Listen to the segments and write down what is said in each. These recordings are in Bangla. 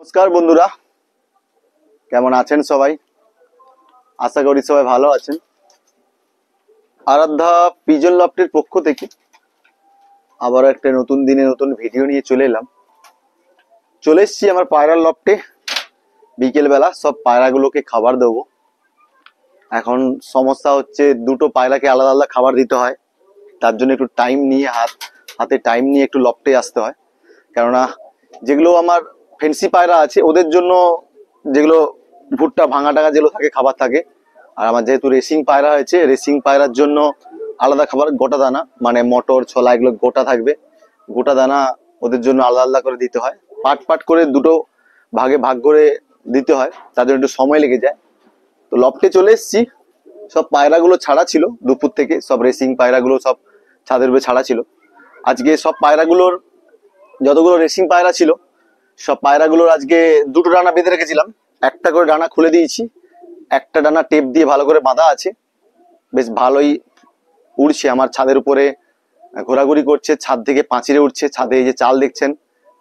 নমস্কার বন্ধুরা, কেমন আছেন সবাই? আশা করি সবাই ভালো আছেন। আরাধ্যা পিজন লফটের পক্ষ থেকে আবার একটা নতুন দিনে নতুন ভিডিও নিয়ে চলে এসেছি আমার পায়রার লফটে। বিকেল বেলা সব পায়রাগুলোকে খাবার দেবো। এখন সমস্যা হচ্ছে দুটো পায়রাকে আলাদা আলাদা খাবার দিতে হয়, তার জন্য একটু টাইম নিয়ে হাতে টাইম নিয়ে একটু লফটে আসতে হয়। কেননা যেগুলো আমার ফেন্সি পায়রা আছে ওদের জন্য যেগুলো ভুট্টা ভাঙা টাঙা যেগুলো থাকে খাবার থাকে, আর আমার যেহেতু রেসিং পায়রা হয়েছে, রেসিং পায়রার জন্য আলাদা খাবার গোটা দানা, মানে মটর ছোলা এগুলো গোটা থাকবে, গোটা দানা ওদের জন্য আলাদা আলাদা করে দিতে হয়। পাট পাট করে দুটো ভাগে ভাগ করে দিতে হয়, তার জন্য একটু সময় লেগে যায়। তো লফটে চলে এসেছি। সব পায়রাগুলো ছাড়া ছিল দুপুর থেকে, সব রেসিং পায়রাগুলো সব ছাদের উপরে ছাড়া ছিল। আজকে সব পায়রাগুলোর যতগুলো রেসিং পায়রা ছিল সব পায়রাগুলোর আজকে দুটো ডানা বেঁধে রেখেছিলাম, একটা করে ডানা খুলে দিয়েছি। একটা ডানা টেপ দিয়ে ভালো করে বাঁধা আছে, বেশ ভালোই উড়ছে। আমার ছাদের উপরে ঘোরাঘুরি করছে, ছাদ থেকে পাঁচিরে উঠছে, ছাদে এই যে চাল দেখছেন,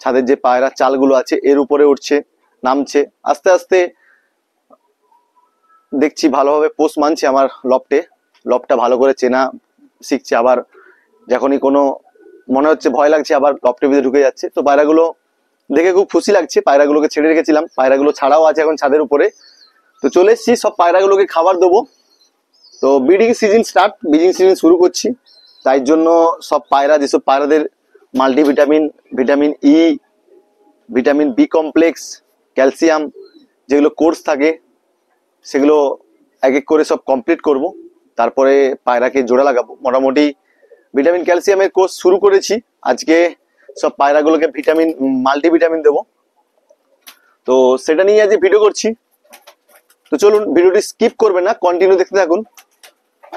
ছাদের যে পায়রা চালগুলো আছে এর উপরে উঠছে, নামছে। আস্তে আস্তে দেখছি ভালোভাবে পোষ মানছে আমার লফটটা ভালো করে চেনা শিখছে। আবার যখনই কোনো মনে হচ্ছে ভয় লাগছে আবার লফটের ভিতরে ঢুকে যাচ্ছে। তো পায়রাগুলো দেখে খুব খুশি লাগছে। পায়রাগুলোকে ছেড়ে রেখেছিলাম, পায়রাগুলো ছাড়াও আছে এখন ছাদের উপরে। তো চলে এসেছি, সব পায়রাগুলোকে খাবার দেবো। তো ব্রিডিং সিজন শুরু করছি, তাই জন্য সব পায়রা, যেসব পায়রাদের multivitamin, vitamin E, vitamin B complex, calcium যেগুলো কোর্স থাকে সেগুলো এক এক করে সব কমপ্লিট করব। তারপরে পায়রাকে জোড়া লাগাবো। মোটামুটি ভিটামিন ক্যালসিয়ামের কোর্স শুরু করেছি। আজকে সব পায়রাগুলোকে মাল্টিভিটামিন দেবো, তো সেটা নিয়ে আজকে ভিডিও করছি। তো চলুন, ভিডিওটি স্কিপ করবেন না, কন্টিনিউ দেখতে থাকুন।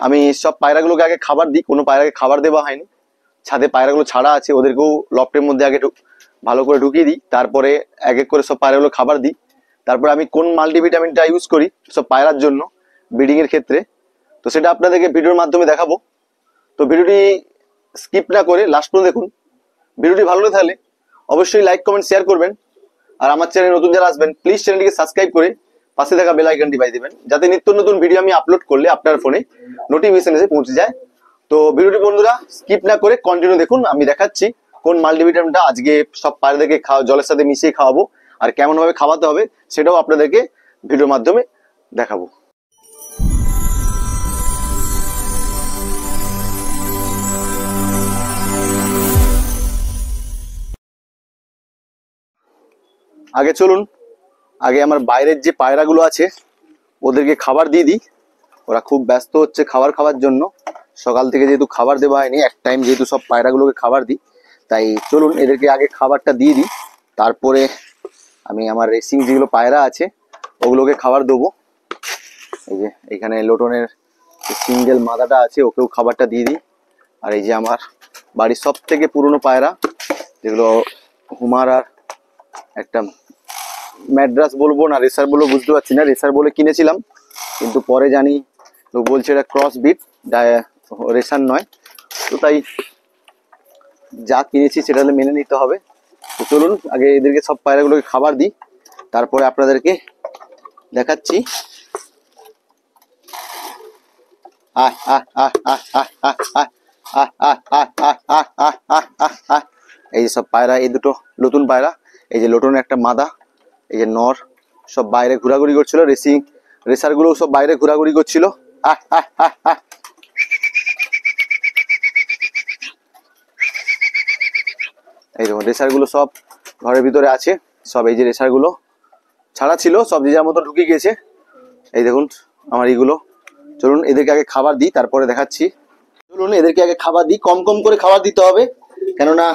আমি সব পায়রাগুলোকে আগে খাবার দিই, কোনো পায়রাকে খাবার দেওয়া হয়নি। ছাদে পায়রাগুলো ছাড়া আছে, ওদেরকেও লফটের মধ্যে আগে ভালো করে ঢুকিয়ে দিই, তারপরে এক এক করে সব পায়রাগুলো খাবার দিই। তারপরে আমি কোন মাল্টিভিটামিনটা ইউজ করি সব পায়রার জন্য ব্রিডিং এর ক্ষেত্রে, তো সেটা আপনাদেরকে ভিডিওর মাধ্যমে দেখাবো। তো ভিডিওটি স্কিপ না করে লাস্ট পর্যন্ত দেখুন। ভিডিওটি ভালো লাগে তাহলে অবশ্যই লাইক কমেন্ট শেয়ার করবেন, আর আমার চ্যানেলে নতুন যারা আসবেন প্লিজ চ্যানেলটিকে সাবস্ক্রাইব করে পাশে থাকা বেল আইকনটি বাজিয়ে দিবেন, যাতে নিত্য নতুন ভিডিও আমি আপলোড করলে আপনার ফোনে নোটিফিকেশন এসে পৌঁছে যায়। তো ভিডিওটি বন্ধুরা স্কিপ না করে কন্টিনিউ দেখুন। আমি দেখাচ্ছি কোন মাল্টিভিটামিনটা আজকে সব পায়রাদেরকে জলের সাথে মিশিয়ে খাওয়াবো, আর কেমন ভাবে খাওয়াতে হবে সেটাও আপনাদেরকে ভিডিওর মাধ্যমে দেখাবো। আগে চলুন, আগে আমার বাইরের যে পায়রাগুলো আছে ওদেরকে খাবার দিয়ে দিই। ওরা খুব ব্যস্ত হচ্ছে খাবার খাওয়ার জন্য, সকাল থেকে যেহেতু খাবার দেওয়া হয়নি, এক টাইম যেহেতু সব পায়রাগুলোকে খাবার দিই, তাই চলুন এদেরকে আগে খাবারটা দিয়ে দিই। তারপরে আমি আমার রেসিং যেগুলো পায়রা আছে ওগুলোকে খাবার দেবো। এই যে এখানে লোটনের সিঙ্গেল মাদাটা আছে, ওকেও খাবারটা দিয়ে দিই। আর এই যে আমার বাড়ির সব থেকে পুরনো পায়রা, যেগুলো হুমারার একটা ম্যাড্রাস বলবো না রেসার বলবো বুঝতে পারছি না, রেসার বলে কিনেছিলাম, কিন্তু পরে জানি লোক বলছে এটা ক্রস বিট, রেসার নয়। তো তাই যা কিনেছি সেটা মেনে নিতে হবে। তো চলুন আগে এদেরকে সব পায়রাগুলোকে খাবার দিই, তারপরে আপনাদেরকে দেখাচ্ছি। এই যে সব পায়রা, এই দুটো নতুন পায়রা, এই যে লোটনের একটা মাদা, এই যে নর, সব বাইরে ঘোরাঘুরি করছিল। রেসার গুলো সব বাইরে ঘোরাঘুরি করছিল। এই দেখুন রেসার গুলো সব ঘরের ভিতরে আছে, সব এই যে রেসার গুলো ছাড়া ছিল সব যে যার মতো ঢুকে গিয়েছে। এই দেখুন আমার এইগুলো। চলুন এদেরকে আগে খাবার দিই, তারপরে দেখাচ্ছি। চলুন এদেরকে আগে খাবার দিই, কম কম করে খাবার দিতে হবে, কেননা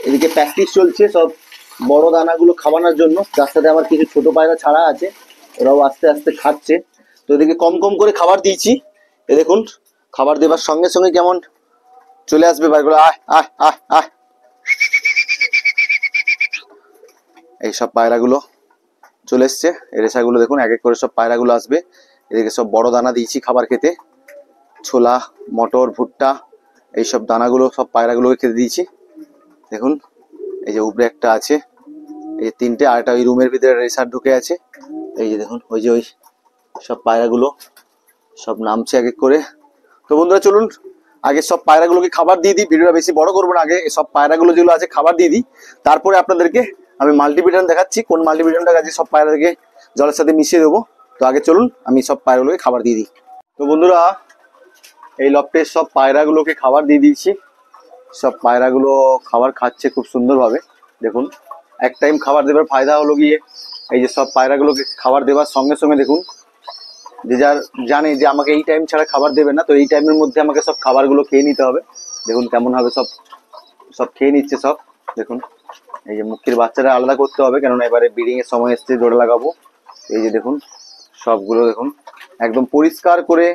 এদিকে প্র্যাকটিস চলছে সব বড় দানাগুলো খাওয়ানোর জন্য। তার সাথে আমার কিছু ছোট পায়রা ছাড়া আছে, ওরাও আস্তে আস্তে খাচ্ছে। তো এদিকে কম কম করে খাবার দিয়েছি। এ দেখুন খাবার দেবার সঙ্গে সঙ্গে কেমন চলে আসবে পায়রাগুলো, এই সব পায়রাগুলো চলে এসছে। এই রেসাগুলো দেখুন এক এক করে সব পায়রাগুলো আসবে। এদিকে সব বড় দানা দিয়েছি খাবার খেতে, ছোলা, মটর, ভুট্টা, এইসব দানাগুলো সব পায়রাগুলোকে খেতে দিয়েছি। দেখুন এই যে উপরে একটা আছে, এই তিনটে, আর একটা ওই রুমের ভিতরে রেসার ঢুকে আছে। এই যে দেখুন ওই যে ওই সব পায়রাগুলো সব নামছে এক এক করে। তো বন্ধুরা চলুন আগে সব পায়রাগুলোকে খাবার দিয়ে দিই, ভিডিওটা বেশি বড় করবো না, আগে সব পায়রাগুলো যেগুলো আছে খাবার দিয়ে দিই, তারপরে আপনাদেরকে আমি মাল্টিভিটামিন দেখাচ্ছি কোন মাল্টিভিটামিনটা আছে সব পায়রাদেরকে জলের সাথে মিশিয়ে দেবো। তো আগে চলুন আমি সব পায়রাগুলোকে খাবার দিয়ে দিই। তো বন্ধুরা এই লফটের সব পায়রাগুলোকে খাবার দিয়ে দিয়েছি। সব পায়রাগুলো খাবার খাচ্ছে খুব সুন্দরভাবে। দেখুন এক টাইম খাবার দেবার ফায়দা হলো গিয়ে এই যে সব পায়রাগুলোকে খাবার দেওয়ার সঙ্গে সঙ্গে দেখুন যে যার জানে যে আমাকে এই টাইম ছাড়া খাবার দেবে না, তো এই টাইমের মধ্যে আমাকে সব খাবারগুলো খেয়ে নিতে হবে। দেখুন কেমন ভাবে সব সব খেয়ে নিচ্ছে সব। দেখুন এই যে মুখির বাচ্চাটা আলাদা করতে হবে, কেননা এবারে ব্রিডিং এর সময় এসছে, জোড়া লাগাবো। এই যে দেখুন সবগুলো দেখুন একদম পরিষ্কার করে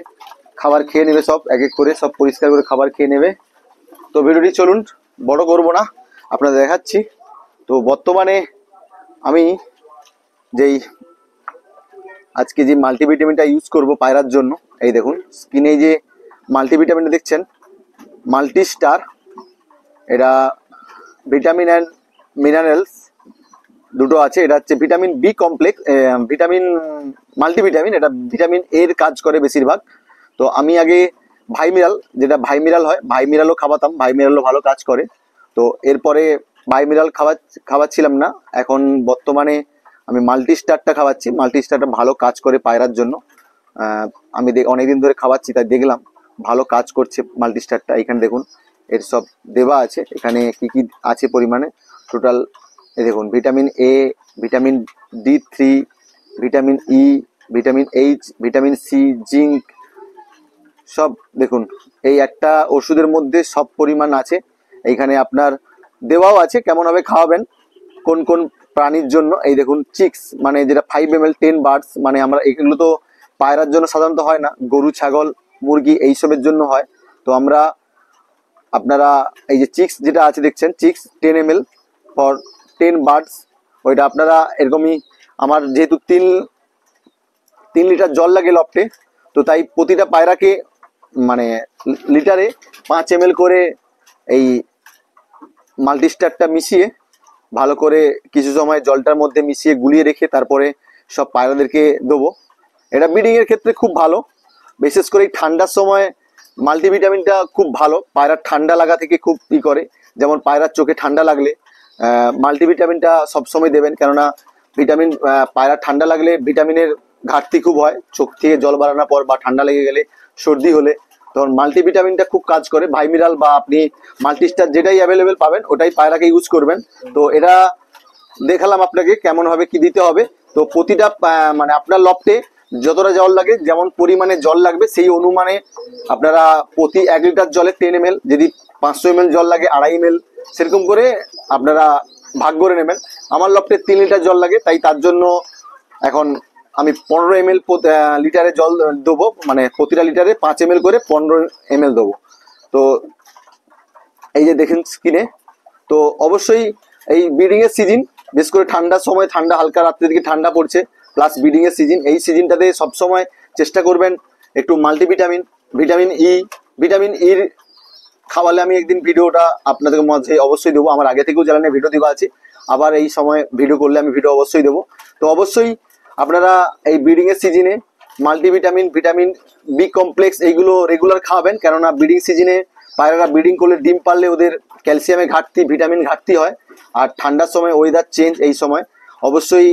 খাবার খেয়ে নেবে, সব এক এক করে সব পরিষ্কার করে খাবার খেয়ে নেবে। তো ভিডিওটি চলুন বড় করবো না, আপনাদের দেখাচ্ছি। তো বর্তমানে আমি যেই আজকে যে মাল্টিভিটামিনটা ইউজ করব পায়রার জন্য, এই দেখুন স্কিনে যে মাল্টিভিটামিনটা দেখছেন মাল্টি স্টার, এটা ভিটামিন অ্যান্ড মিনারেলস দুটো আছে। এটা হচ্ছে vitamin B complex vitamin multivitamin, এটা ভিটামিন এর কাজ করে বেশিরভাগ। তো আমি আগে ভাইমিরাল, যেটা ভাইমিরাল হয় ভাইমিরালও খাওয়াতাম, ভাইমিরালও ভালো কাজ করে। তো এরপরে ভাইমিরাল খাওয়াচ্ছিলাম না, এখন বর্তমানে আমি মাল্টি স্টারটা খাওয়াচ্ছি। মাল্টি স্টারটা ভালো কাজ করে পায়রার জন্য। আমি অনেকদিন ধরে খাওয়াচ্ছি, তাই দেখলাম ভালো কাজ করছে মাল্টি স্টারটা। এখানে দেখুন এর সব দেওয়া আছে, এখানে কি কি আছে পরিমাণে টোটাল। এই দেখুন vitamin A, vitamin D3, vitamin E, vitamin H, vitamin C, zinc, সব দেখুন এই একটা ওষুধের মধ্যে সব পরিমাণ আছে। এইখানে আপনার দেওয়াও আছে কেমন ভাবে খাওয়াবেন কোন কোন প্রাণীর জন্য। এই দেখুন চিক্স মানে যেটা 5 ml 10 বার্ডস, মানে আমরা এগুলো তো পায়রার জন্য সাধারণত হয় না, গরু ছাগল মুরগি এইসবের জন্য হয়। তো আমরা আপনারা এই যে চিক্স যেটা আছে দেখছেন, চিক্স 10 ml ফর 10 বার্ডস, ওইটা আপনারা এরকমই। আমার যেহেতু 3 লিটার জল লাগে লফটে, তো তাই প্রতিটা পায়রাকে মানে লিটারে 5 ml করে এই মাল্টিস্টারটা মিশিয়ে ভালো করে কিছু সময় জলটার মধ্যে মিশিয়ে গুলিয়ে রেখে তারপরে সব পায়রাদেরকে দেবো। এটা ব্রিডিং এর ক্ষেত্রে খুব ভালো, বিশেষ করে এই ঠান্ডার সময় মাল্টিভিটামিনটা খুব ভালো। পায়রার ঠান্ডা লাগা থেকে খুব ই করে, যেমন পায়রার চোখে ঠান্ডা লাগলে মাল্টিভিটামিনটা সবসময় দেবেন, কেননা ভিটামিন পায়রার ঠান্ডা লাগলে ভিটামিনের ঘাটতি খুব হয়, চোখ থেকে জল বাড়ানোর পর বা ঠান্ডা লেগে গেলে সর্দি হলে তখন মাল্টিভিটামিনটা খুব কাজ করে। ভাইমিরাল বা আপনি মাল্টিস্টার যেটাই অ্যাভেলেবেল পাবেন ওটাই পায়রাকে ইউজ করবেন। তো এটা দেখালাম আপনাকে কেমন ভাবে কি দিতে হবে। তো প্রতিটা মানে আপনার লফটে যতটা জল লাগে, যেমন পরিমাণে জল লাগবে সেই অনুমানে আপনারা প্রতি 1 লিটার জলে 10 ml, যদি 500 ml জল লাগে 2.5 ml, সেরকম করে আপনারা ভাগ করে নেবেন। আমার লফটে 3 লিটার জল লাগে, তাই তার জন্য এখন আমি 15 ml লিটারে জল দেবো, মানে প্রতিটা লিটারে 5 ml করে 15 ml দেবো। তো এই যে দেখেন স্কিনে। তো অবশ্যই এই ব্রিডিং এর সিজন, বিশেষ করে ঠান্ডার সময়, ঠান্ডা হালকা রাত্রের দিকে ঠান্ডা পড়ছে, প্লাস ব্রিডিং এর সিজন, এই সিজনটাতে সবসময় চেষ্টা করবেন একটু মাল্টিভিটামিন, ভিটামিন ইর খাওয়ালে আমি একদিন ভিডিওটা আপনাদের মাঝে অবশ্যই দেবো। আমার আগে থেকেও চ্যানেলে ভিডিও দেওয়া আছে, আবার এই সময় ভিডিও করলে আমি ভিডিও অবশ্যই দেবো। তো অবশ্যই আপনারা এই ব্রিডিং এর সিজনে মাল্টিভিটামিন, ভিটামিন বি কমপ্লেক্স এইগুলো রেগুলার খাওয়াবেন, কেননা ব্রিডিং সিজনে পায়রারা ব্রিডিং করলে ডিম পারলে ওদের ক্যালসিয়ামের ঘাটতি, ভিটামিন ঘাটতি হয়। আর ঠান্ডার সময় ওয়েদার চেঞ্জ, এই সময় অবশ্যই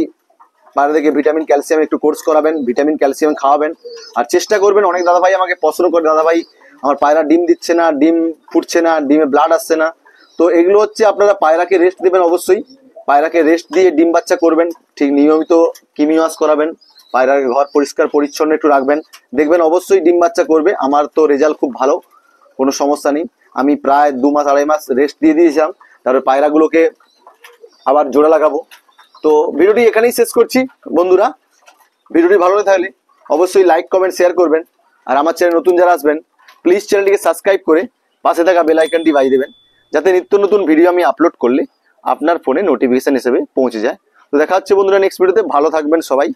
পায়রাদেরকে ভিটামিন ক্যালসিয়াম একটু কোর্স করাবেন, ভিটামিন ক্যালসিয়াম খাওয়াবেন। আর চেষ্টা করবেন, অনেক দাদাভাই আমাকে প্রশ্ন করে, দাদাভাই আমার পায়রা ডিম দিচ্ছে না, ডিম ফুটছে না, ডিমে ব্লাড আসছে না। তো এগুলো হচ্ছে আপনারা পায়রাকে রেস্ট দেবেন, অবশ্যই পায়রাকে রেস্ট দিয়ে ডিম বাচ্চা করবেন, ঠিক নিয়মিত কিমি ওয়াশ করাবেন, পায়রার ঘর পরিষ্কার পরিচ্ছন্ন একটু রাখবেন, দেখবেন অবশ্যই ডিম বাচ্চা করবে। আমার তো রেজাল্ট খুব ভালো, কোনো সমস্যা নেই। আমি প্রায় 2 মাস 2.5 মাস রেস্ট দিয়ে দিয়েছিলাম, তারপরে পায়রাগুলোকে আবার জোড়া লাগাবো। তো ভিডিওটি এখানেই শেষ করছি বন্ধুরা। ভিডিওটি ভালো লাগে থাকলে অবশ্যই লাইক কমেন্ট শেয়ার করবেন, আর আমার চ্যানেল নতুন যারা আসবেন প্লিজ চ্যানেলটিকে সাবস্ক্রাইব করে পাশে থাকা বেল আইকনটি বাজিয়ে দেবেন, যাতে নিত্য নতুন ভিডিও আমি আপলোড করলে আপনার ফোনে নোটিফিকেশন হিসেবে পৌঁছে যায়। তো দেখা হচ্ছে বন্ধুরা নেক্সট ভিডিওতে। ভালো থাকবেন সবাই।